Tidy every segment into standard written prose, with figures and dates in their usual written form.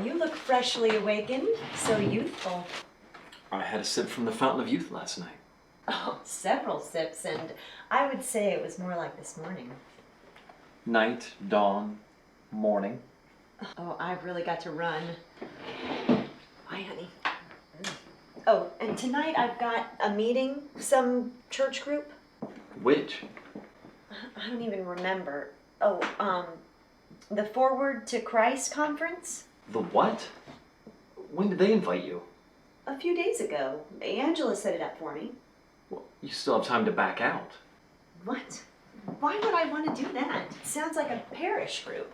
You look freshly awakened, so youthful. I had a sip from the fountain of youth last night. Oh, several sips, and I would say it was more like this morning. Night, dawn, morning. Oh, I've really got to run. Bye, honey. Oh, and tonight I've got a meeting, some church group. Which? I don't even remember. Oh, the Forward to Christ conference? The what? When did they invite you? A few days ago. Angela set it up for me. Well, you still have time to back out. What? Why would I want to do that? It sounds like a parish group.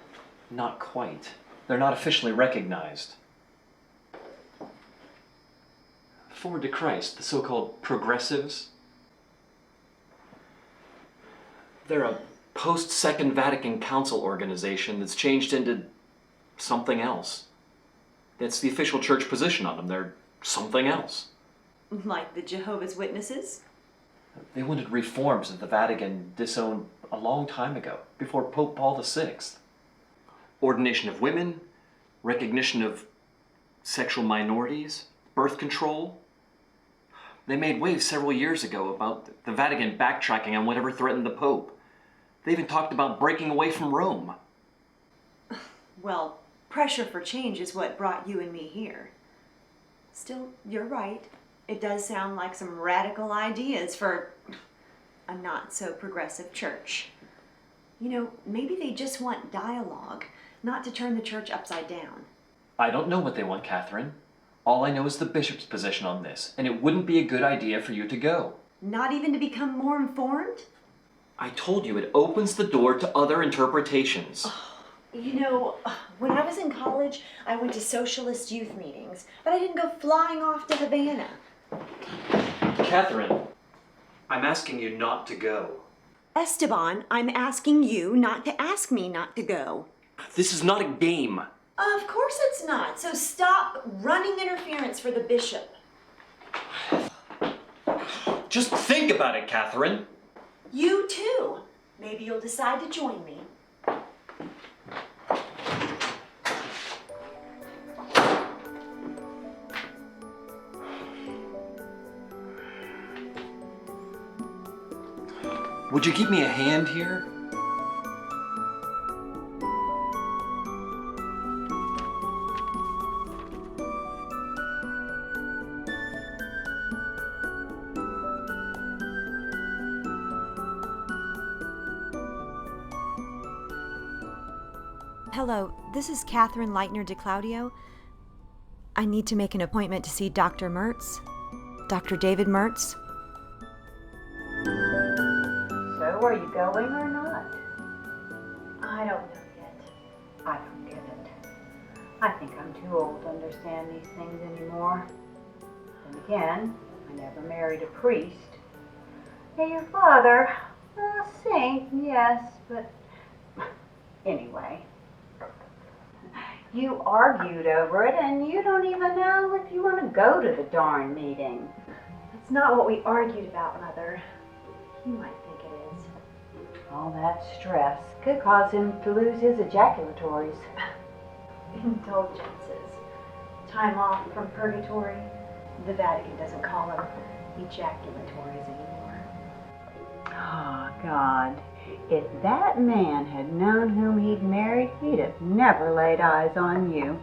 Not quite. They're not officially recognized. Forward to Christ, the so-called progressives. They're a post-Second Vatican Council organization that's changed into something else. That's the official church position on them. They're something else. Like the Jehovah's Witnesses? They wanted reforms that the Vatican disowned a long time ago, before Pope Paul VI. Ordination of women, recognition of sexual minorities, birth control. They made waves several years ago about the Vatican backtracking on whatever threatened the Pope. They even talked about breaking away from Rome. Well, pressure for change is what brought you and me here. Still, you're right. It does sound like some radical ideas for a not-so-progressive church. You know, maybe they just want dialogue, not to turn the church upside down. I don't know what they want, Catherine. All I know is the bishop's position on this, and it wouldn't be a good idea for you to go. Not even to become more informed? I told you it opens the door to other interpretations. You know, when I was in college, I went to socialist youth meetings, but I didn't go flying off to Havana. Catherine, I'm asking you not to go. Esteban, I'm asking you not to ask me not to go. This is not a game. Of course it's not, so stop running interference for the bishop. Just think about it, Catherine. You too. Maybe you'll decide to join me. Would you give me a hand here? Hello, this is Catherine Leitner de Claudio. I need to make an appointment to see Dr. Mertz. Dr. David Mertz. So, are you going or not? I don't know yet. I don't get it. I think I'm too old to understand these things anymore. Then again, I never married a priest. Hey, your father, a saint, yes, but anyway. You argued over it, and you don't even know if you want to go to the darn meeting. That's not what we argued about, Mother. You might think it is. All that stress could cause him to lose his ejaculatories. Indulgences. Time off from purgatory. The Vatican doesn't call them ejaculatories anymore. Oh, God. If that man had known whom he'd married, he'd have never laid eyes on you.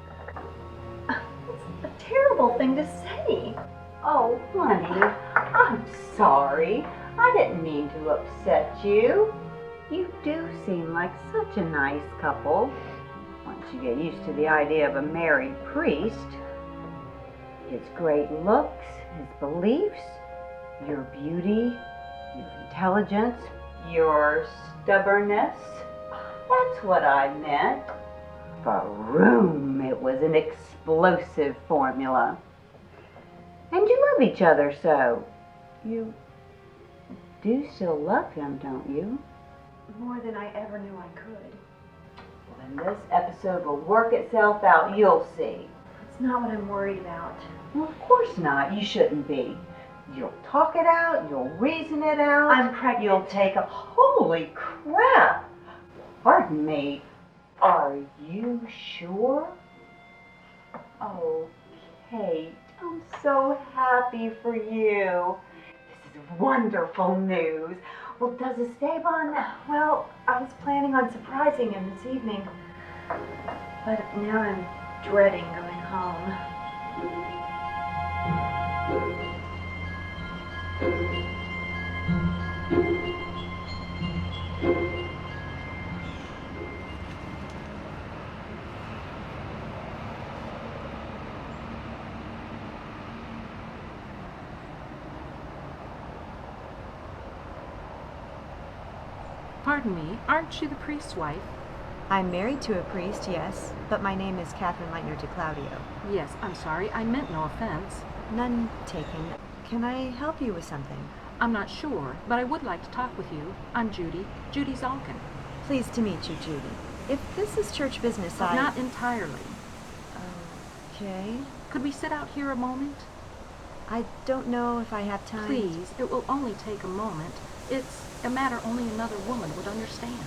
That's a terrible thing to say. Oh, honey, I'm sorry. I didn't mean to upset you. You do seem like such a nice couple. Once you get used to the idea of a married priest, his great looks, his beliefs, your beauty, your intelligence, your stubbornness. That's what I meant. For room, it was an explosive formula. And you love each other so. You do still love him, don't you? More than I ever knew I could. Well, then this episode will work itself out, you'll see. That's not what I'm worried about. Well, of course not. You shouldn't be. You'll talk it out, you'll reason it out. I'm pregnant. You'll take a... Holy crap! Pardon me. Are you sure? Oh, Kate, I'm so happy for you. This is wonderful news. Well, does Esteban, well, I was planning on surprising him this evening, but now I'm dreading going home. Pardon me, aren't you the priest's wife? I'm married to a priest, yes, but my name is Catherine Leitner de Claudio. Yes, I'm sorry, I meant no offense. None taken. Can I help you with something? I'm not sure, but I would like to talk with you. I'm Judy Zalkin. Pleased to meet you, Judy. If this is church business, But not entirely. Okay. Could we sit out here a moment? I don't know if I have time. Please, it will only take a moment. It's a matter only another woman would understand.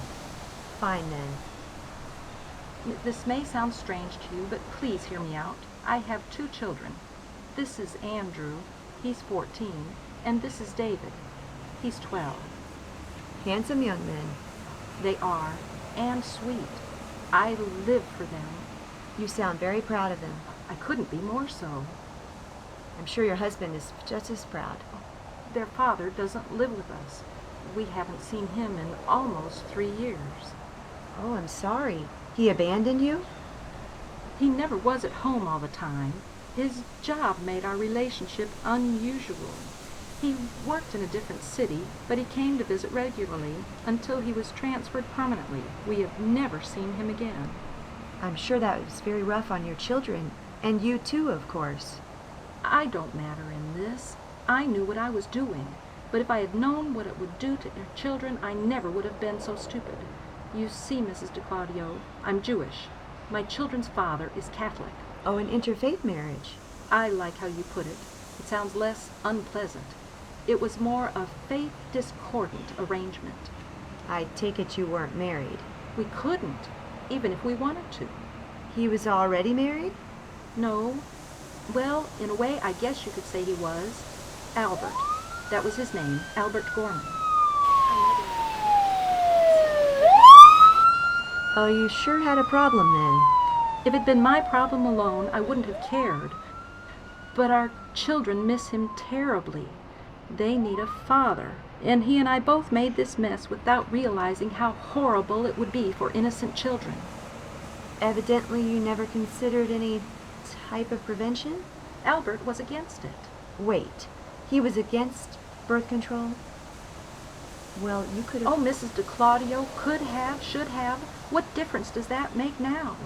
Fine, then. This may sound strange to you, but please hear me out. I have 2 children. This is Andrew, he's 14, and this is David, he's 12. Handsome young men. They are, and sweet. I live for them. You sound very proud of them. I couldn't be more so. I'm sure your husband is just as proud. Their father doesn't live with us. We haven't seen him in almost 3 years. Oh, I'm sorry. He abandoned you? He never was at home all the time. His job made our relationship unusual. He worked in a different city, but he came to visit regularly until he was transferred permanently. We have never seen him again. I'm sure that was very rough on your children, and you too, of course. I don't matter in this. I knew what I was doing, but if I had known what it would do to their children, I never would have been so stupid. You see, Mrs. de Claudio, I'm Jewish. My children's father is Catholic. Oh, an interfaith marriage. I like how you put it. It sounds less unpleasant. It was more a faith-discordant arrangement. I take it you weren't married. We couldn't, even if we wanted to. He was already married? No. Well, in a way, I guess you could say he was. Albert. That was his name, Albert Gorman. Oh, you sure had a problem then. If it'd been my problem alone, I wouldn't have cared. But our children miss him terribly. They need a father. And he and I both made this mess without realizing how horrible it would be for innocent children. Evidently you never considered any type of prevention? Albert was against it. Wait, he was against birth control? Well, you could have... Oh, Mrs. de Claudio, could have, should have. What difference does that make now?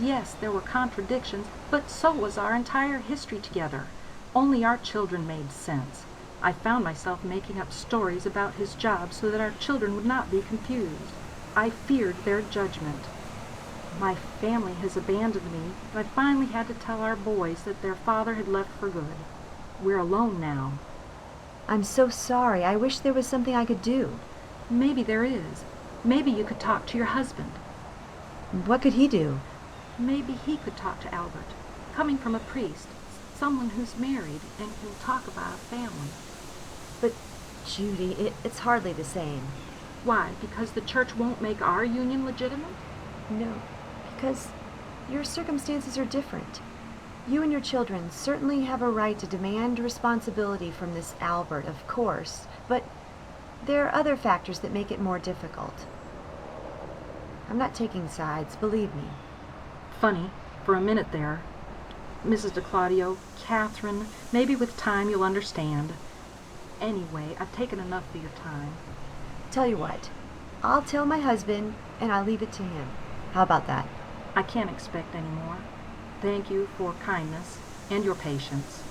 Yes, there were contradictions, but so was our entire history together. Only our children made sense. I found myself making up stories about his job so that our children would not be confused. I feared their judgment. My family has abandoned me, but I finally had to tell our boys that their father had left for good. We're alone now. I'm so sorry. I wish there was something I could do. Maybe there is. Maybe you could talk to your husband. What could he do? Maybe he could talk to Albert. Coming from a priest, someone who's married and can talk about a family. But, Judy, it's hardly the same. Why? Because the church won't make our union legitimate? No, because your circumstances are different. You and your children certainly have a right to demand responsibility from this Albert, of course, but there are other factors that make it more difficult. I'm not taking sides, believe me. Funny, for a minute there. Mrs. de Claudio, Catherine, maybe with time you'll understand. Anyway, I've taken enough of your time. Tell you what, I'll tell my husband and I'll leave it to him. How about that? I can't expect any more. Thank you for kindness and your patience.